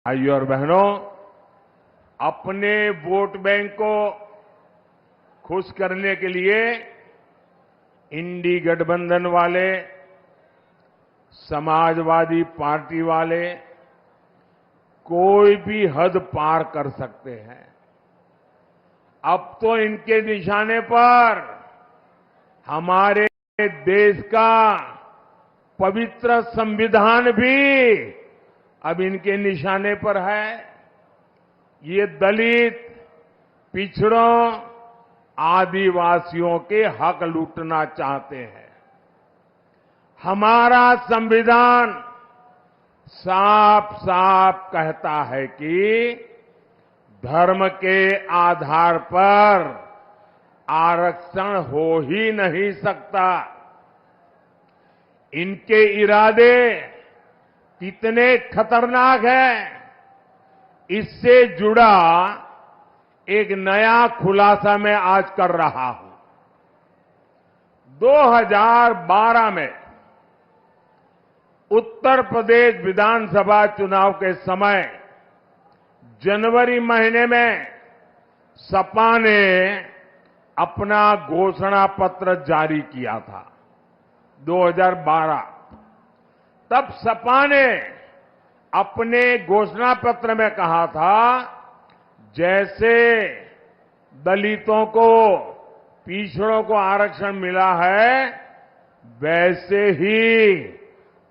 भाइयों और बहनों, अपने वोट बैंक को खुश करने के लिए इंडी गठबंधन वाले, समाजवादी पार्टी वाले कोई भी हद पार कर सकते हैं। अब तो इनके निशाने पर हमारे देश का पवित्र संविधान भी अब इनके निशाने पर है। ये दलित, पिछड़ों, आदिवासियों के हक लूटना चाहते हैं। हमारा संविधान साफ साफ कहता है कि धर्म के आधार पर आरक्षण हो ही नहीं सकता। इनके इरादे कितने खतरनाक हैं, इससे जुड़ा एक नया खुलासा मैं आज कर रहा हूं। 2012 में उत्तर प्रदेश विधानसभा चुनाव के समय जनवरी महीने में सपा ने अपना घोषणा पत्र जारी किया था। 2012 तब सपा ने अपने घोषणा पत्र में कहा था, जैसे दलितों को, पिछड़ों को आरक्षण मिला है, वैसे ही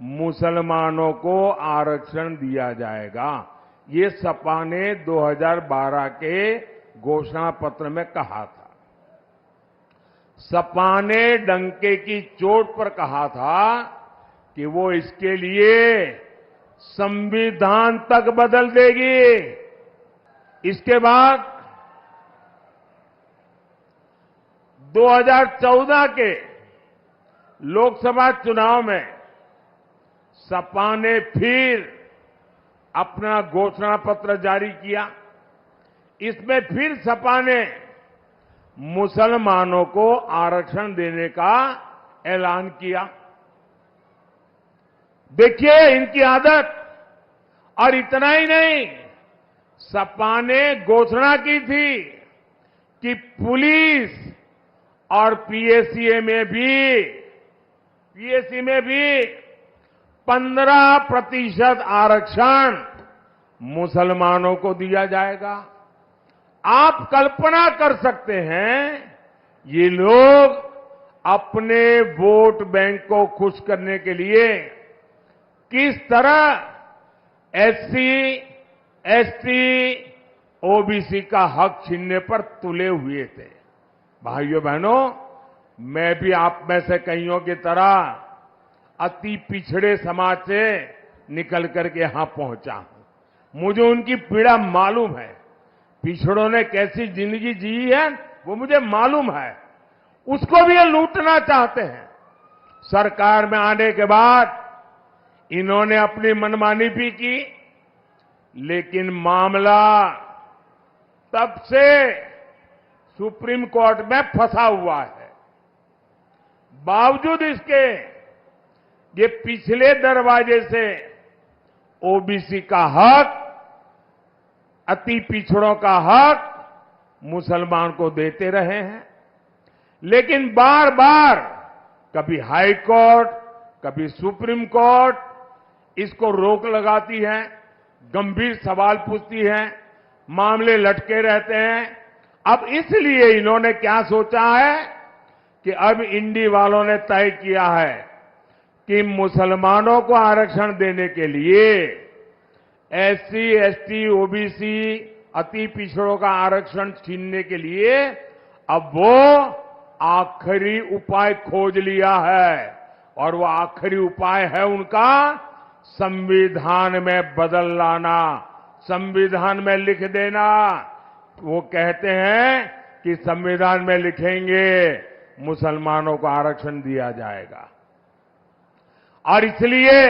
मुसलमानों को आरक्षण दिया जाएगा। ये सपा ने 2012 के घोषणा पत्र में कहा था। सपा ने डंके की चोट पर कहा था कि वो इसके लिए संविधान तक बदल देगी। इसके बाद 2014 के लोकसभा चुनाव में सपा ने फिर अपना घोषणा पत्र जारी किया। इसमें फिर सपा ने मुसलमानों को आरक्षण देने का ऐलान किया। देखिए इनकी आदत। और इतना ही नहीं, सपा ने घोषणा की थी कि पुलिस और पीएसी में भी 15% आरक्षण मुसलमानों को दिया जाएगा। आप कल्पना कर सकते हैं, ये लोग अपने वोट बैंक को खुश करने के लिए किस तरह एससी, एसटी, ओबीसी का हक छीनने पर तुले हुए थे। भाइयों बहनों, मैं भी आप में से कईयों की तरह अति पिछड़े समाज से निकल करके यहां पहुंचा हूं। मुझे उनकी पीड़ा मालूम है। पिछड़ों ने कैसी जिंदगी जी है वो मुझे मालूम है। उसको भी ये लूटना चाहते हैं। सरकार में आने के बाद इन्होंने अपनी मनमानी भी की, लेकिन मामला तब से सुप्रीम कोर्ट में फंसा हुआ है। बावजूद इसके ये पिछले दरवाजे से ओबीसी का हक, अति पिछड़ों का हक मुसलमान को देते रहे हैं। लेकिन बार बार कभी हाई कोर्ट, कभी सुप्रीम कोर्ट इसको रोक लगाती है, गंभीर सवाल पूछती है, मामले लटके रहते हैं। अब इसलिए इन्होंने क्या सोचा है कि अब इंडी वालों ने तय किया है कि मुसलमानों को आरक्षण देने के लिए एससी, एसटी, ओबीसी, अति पिछड़ों का आरक्षण छीनने के लिए अब वो आखिरी उपाय खोज लिया है। और वो आखिरी उपाय है उनका संविधान में बदल लाना, संविधान में लिख देना। वो कहते हैं कि संविधान में लिखेंगे मुसलमानों को आरक्षण दिया जाएगा। और इसलिए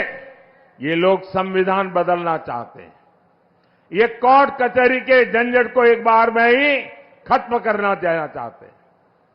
ये लोग संविधान बदलना चाहते हैं। ये कोर्ट कचहरी के झंझट को एक बार में ही खत्म करना चाहते हैं।